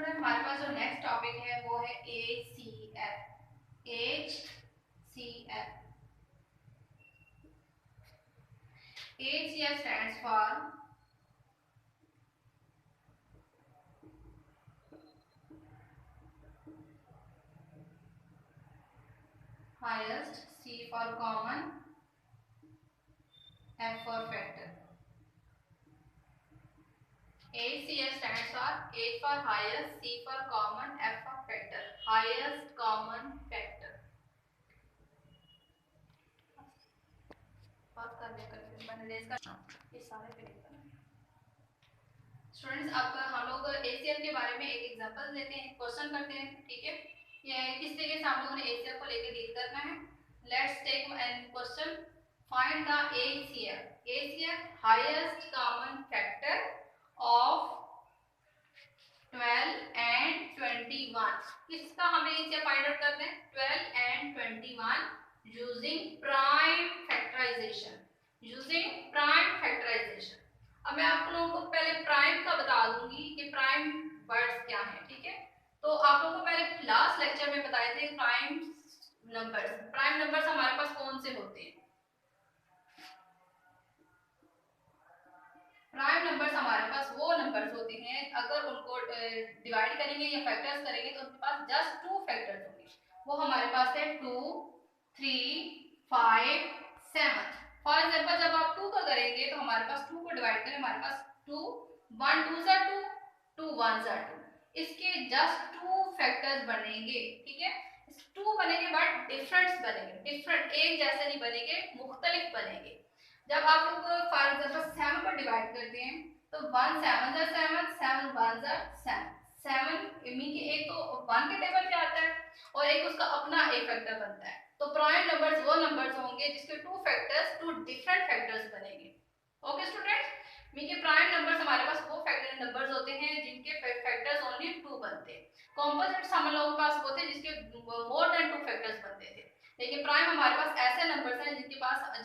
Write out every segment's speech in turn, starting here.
Student हमारे पास जो next topic है वो है ACF। HCF stands for highest, C for common, F for factor. HCF stands for H for highest, C for common, F for factor. Highest common factor. बात कर ले करके मैंने रेज का ये सारे पे लिखा है। स्टूडेंट्स अब हम लोग ACF के बारे में एक एग्जांपल लेते हैं, क्वेश्चन करते हैं, ठीक है। ये किस तरीके से हम लोगों ने ACF को लेकर डील करना है। Let's take an question, find the ACF highest common factor of 12 and 21। किसका हमें ACF फाइंड आउट करना है? 12 and 21 यूजिंग प्राइम फैक्टराइजेशन। अब मैं आप लोगों को पहले प्राइम का बता दूंगी कि प्राइम वर्ड्स क्या है, ठीक है। तो आप लोगों को पहले लास्ट लेक्चर में बताए थे प्राइम नंबर्स हमारे पास कौन से होते हैं। प्राइम नंबर्स हमारे पास वो नंबर्स होते हैं अगर उनको डिवाइड करेंगे या फैक्टर्स करेंगे तो उनके पास जस्ट 2 फैक्टर्स होंगे। वो हमारे पास है 2, 3, 5, 7। फॉर एग्जांपल जब आप 2 का करेंगे तो हमारे पास 2 को डिवाइड करें, हमारे पास 2 1 2 सा 2 2 1 सा 2, इसके जस्ट 2 फैक्टर्स बनेंगे, ठीक है। 2 बनेंगे बट डिफरेंट बनेंगे, डिफरेंट एक जैसे नहीं बनेंगे, मुख्तलिफ बनेंगे। जब आप लोग फॉर एग्जांपल 7 को डिवाइड करते हैं तो 1 7 सा 7 7 1 सा 7 7 मीन के एक तो 1 के टेबल पे आता है और एक उसका अपना एक फैक्टर बनता है। तो प्राइम नंबर्स वो नंबर्स होंगे जिसके 2 फैक्टर्स 2 डिफरेंट फैक्टर्स बनेंगे। ओके स्टूडेंट्स, मीन के प्राइम नंबर्स हमारे पास वो फैक्टर नंबर्स होते हैं जिनके फैक्टर्स ओनली 2 बनते हैं। कॉम्पोजिट्स हम लोगों के पास होते हैं जिसके मोर देन 2 फैक्टर्स बनते थे, लेकिन प्राइम हमारे पास ऐसे नंबर्स हैं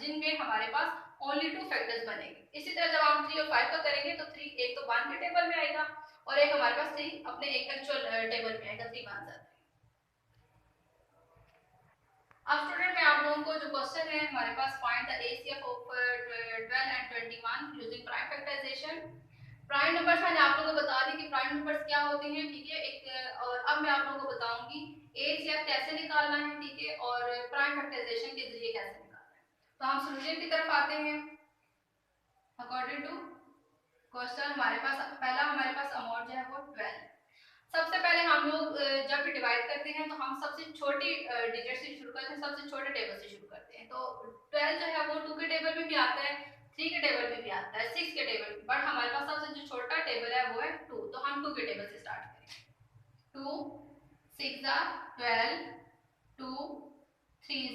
जिनमें हमारे पास ओनली 2 फैक्टर्स बनेंगे। इसी तरह जब हम 3 और 5 का करेंगे तो 3 एक तो 1 के टेबल में आएगा और एक हमारे पास 3 अपने एक एक्चुअल टेबल में आएगा, 3 1 7। अब स्टूडेंट मैं आप लोगों को जो क्वेश्चन है हमारे पास, find the ACF of 12 and 21 using prime factorization. Prime numbers मैंने आप लोगों को बता दी कि प्राइम नंबर्स क्या होते हैं, ठीक है। एक और अब मैं आप लोगों को बताऊंगी ACF कैसे निकालना है, ठीक है, और प्राइम फैक्टराइजेशन के जरिए कैसे निकालना है। तो हम सोल्यूशन की तरफ आते हैं। अकॉर्डिंग टू क्वेश्चन हमारे पास अमाउंट जो है वो 12। सबसे पहले हम लोग जब भी डिवाइड करते हैं तो हम सबसे छोटी डिजिट से शुरू करते हैं, सबसे छोटे टेबल से शुरू करते हैं। तो 12 जो है वो 2 के टेबल में भी आता है, 3 के टेबल में भी आता है, 6 के टेबल में, बट हमारे पास सबसे जो छोटा टेबल है वो है 2। तो हम 2 के टेबल से स्टार्ट करेंगे। 2 6 12 2 3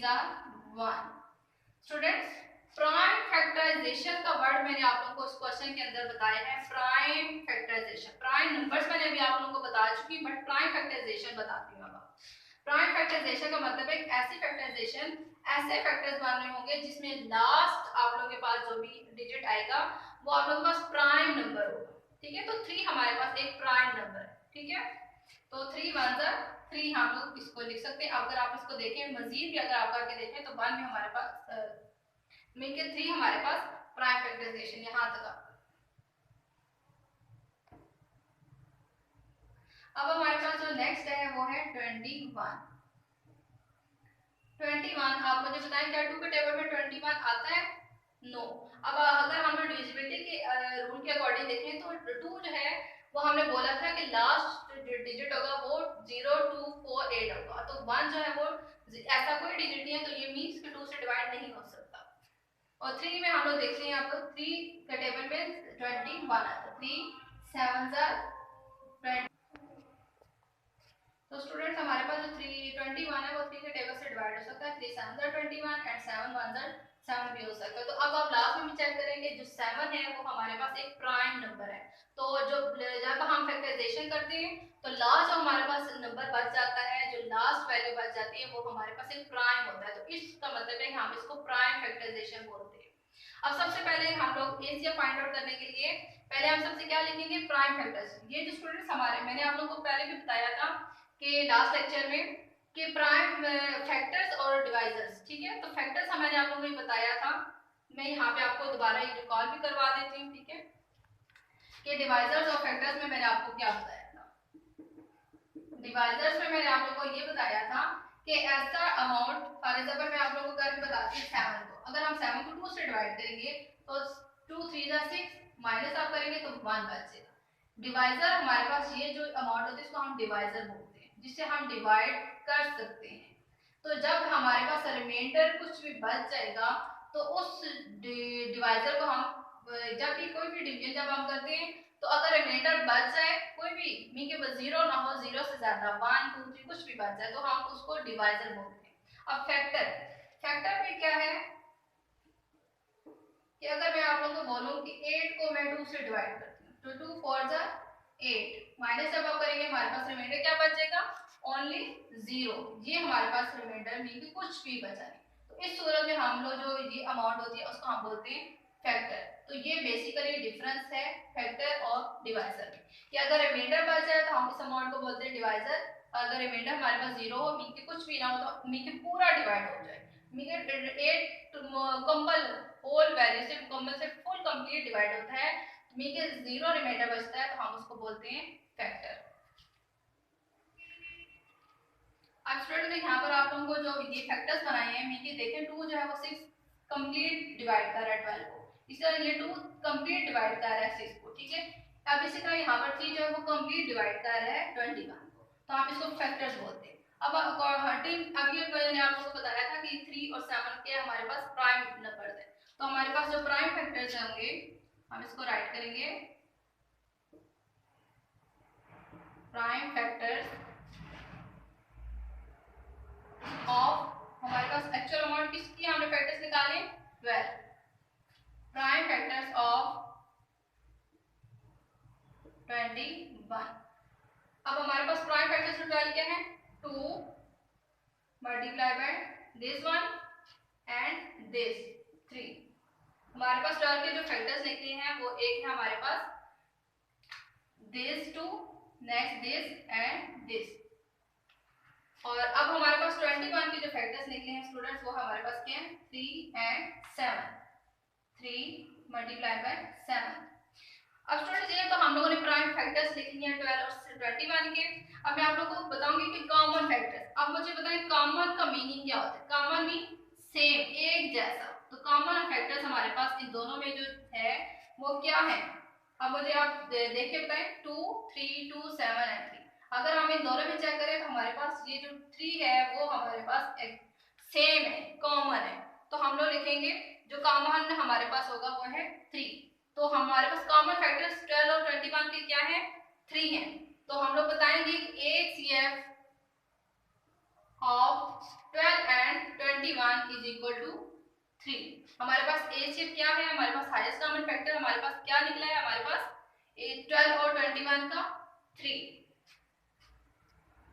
1। स्टूडेंट्स, प्राइम फैक्टराइजेशन का वर्ड मैंने आप लोगों को इस क्वेश्चन के अंदर बताया है, प्राइम फैक्टराइजेशन। प्राइम नंबर्स मैंने अभी आप लोगों को बता चुकी, बट प्राइम फैक्टराइजेशन बताती हूँ अब। प्राइम फैक्टराइजेशन का मतलब है ऐसी फैक्टराइजेशन, ऐसे फैक्टर्स बनने होंगे जिसमें लास्ट आप लोगों के पास जो भी डिजिट आएगा वो आप लोगों के पास प्राइम नंबर होगा, ठीक है। तो 3 हमारे पास एक प्राइम नंबर है, ठीक है। तो 3 1 3 हम लोग इसको लिख सकते हैं। अगर आप इसको देखें मजीद भी अगर आप करके देखें तो 1 में हमारे पास मीन के 3 हमारे पास प्राइम फैक्टराइजेशन यहाँ तक। अब हमारे पास जो नेक्स्ट है वो है 21। 21 आप मुझे बताएं क्या 2 के टेबल में 21 आता है? नो। अब अगर हम लोग डिविजिबिलिटी के रूल के अकॉर्डिंग देखें तो 2 जो है वो हमने बोला था कि लास्ट डिजिट होगा वो 0 2 4 8 होगा। तो 1 जो है वो ऐसा कोई डिजिट नहीं है, तो ये मींस कि 2 से डिवाइड नहीं हो सकता। और 3 में हम लोग देखते हैं यहाँ पर 3 के टेबल में 21 आता है, 3 7 20। तो स्टूडेंट्स हमारे पास जो 21 है वो 3 के टेबल से डिवाइड हो सकता है, 3 7 21 एंड 7 1 7 भी हो सकता है। तो अब आप लास्ट में भी चेक करेंगे जो 7 है वो हमारे पास एक प्राइम नंबर है। तो जब हम फैक्टराइजेशन करते हैं तो लास्ट जो हमारे पास नंबर बच जाता है, जो लास्ट वैल्यू बच जाती है वो हमारे पास एक प्राइम होता है। तो इसका मतलब है हम इसको प्राइम फैक्टराइजेशन बोलते हैं। अब सबसे पहले हम लोग एसीएफ फाइंड आउट करने के लिए पहले हम सबसे क्या लिखेंगे, प्राइम फैक्टर्स। ये जो स्टूडेंट्स हमारे, मैंने आप लोगों को पहले भी बताया था कि लास्ट लेक्चर में कि प्राइम फैक्टर्स और डिवाइजर्स, ठीक है। तो फैक्टर्स मैंने आप लोगों को बताया था, मैं यहाँ पे आपको दोबारा एक रिकॉल भी करवा देती हूँ, ठीक है। कि डिवाइजर्स और फैक्टर्स में मैंने आपको क्या बताया था, डिवाइजर्स में मैंने आप लोगों को ये बताया था कि ऐसा अमाउंट, फॉर एग्जांपल मैं आप लोगों को करके बताती हूँ 7 को, अगर हम 7 को 2 से डिवाइड करेंगे तो 2 3 जा 6, माइनस आप करेंगे तो 1 बचेगा। डिवाइजर हमारे पास ये जो अमाउंट होती है इसको हम डिवाइजर बोलते हैं, जिससे हम डिवाइड कर सकते हैं। तो जब हमारे पास रिमाइंडर कुछ भी बच जाएगा तो उस डिवाइजर को हम, जब भी कोई भी डिवीजन जब हम करते हैं तो अगर रिमाइंडर बच जाए कोई भी मीन के बस 0 ना हो, 0 से ज्यादा 1 2 3 कुछ भी बच जाए तो हम उसको डिवाइजर बोलते हैं। अब फैक्टर, फैक्टर में क्या है कि अगर मैं आप लोगों को बोलूं कि 8 को मैं 2 से डिवाइड करती हूँ तो 2 4 जा 8, माइनस जब आप करेंगे हमारे पास रिमाइंडर क्या बचेगा, ओनली 0। ये हमारे पास रिमाइंडर मीन कि कुछ भी बचा नहीं। तो इस सूरत में हम लोग जो ये अमाउंट होती है उसको हम बोलते हैं फैक्टर। तो ये बेसिकली डिफरेंस है फैक्टर और डिवाइजर में, कि अगर रिमाइंडर बच जाए तो हम इस अमाउंट को बोलते हैं डिवाइजर, अगर रिमाइंडर हमारे पास 0 हो मीन कि कुछ भी ना हो तो मीन कि पूरा डिवाइड हो जाए, मीन कि 8 मुकम्मल होल वैल्यू से मुकम्मल से फुल कंप्लीट डिवाइड होता है, मीन कि 0 रिमाइंडर बचता है तो हम उसको बोलते हैं फैक्टर। अब स्टूडेंट यहाँ पर आप लोगों को जो ये फैक्टर्स बनाए हैं मीन कि देखें 2 जो है वो 6 कंप्लीट डिवाइड कर रहा है 12 को, इस तरह ये 2 कंप्लीट डिवाइड कर रहा है 6 को, ठीक है। अब इसी तरह यहाँ पर 3 जो है वो कंप्लीट डिवाइड कर रहा है 21 को, तो आप इसको फैक्टर्स बोलते हैं। अब अभी मैंने आप लोगों को बताया था कि 3 और 7 के हमारे पास प्राइम नंबर्स है, तो हमारे पास जो प्राइम फैक्टर्स होंगे हम इसको राइट करेंगे, प्राइम फैक्टर्स ऑफ, हमारे पास एक्चुअल अमाउंट किसकी हमने फैक्टर्स निकाले 12, प्राइम फैक्टर्स ऑफ 21। अब हमारे पास प्राइम फैक्टर्स ऑफ 12 क्या है, 2 multiply by this one and this 3। हमारे पास 12 के जो फैक्टर्स निकले हैं वो एक है हमारे पास this 2, next this and this. और अब हमारे पास 21 के जो फैक्टर्स निकले हैं स्टूडेंट्स वो हमारे पास क्या है 3 एंड 7, 3 मल्टीप्लाई बाय 7। अब स्टूडेंट्स ये तो हम लोगों ने प्राइम फैक्टर्स लिख लिए हैं 12 और 21 के। अब मैं आप लोगों को बताऊंगी कि कॉमन फैक्टर्स, अब मुझे बताएं कॉमन का मीनिंग क्या होता है, कॉमन मीन सेम, एक जैसा। तो कॉमन फैक्टर्स हमारे पास इन दोनों में जो है वो क्या है, अब मुझे आप देख के बताएं 2 3 2 7 एंड 3। अगर हम इन दोनों में चेक करें तो हमारे पास ये जो 3 है वो हमारे पास सेम है, कॉमन है, तो हम लोग लिखेंगे जो कॉमन हमारे पास होगा वो है 3। तो हमारे पास कॉमन फैक्टर्स 12 और 21 के क्या है 3 है। तो हम लोग बताएंगे HCF of 12 and 21 is equal to 3। हमारे पास HCF क्या है, हमारे पास हाईएस्ट कॉमन फैक्टर हमारे पास क्या निकला है, हमारे पास 12 और 21 का 3।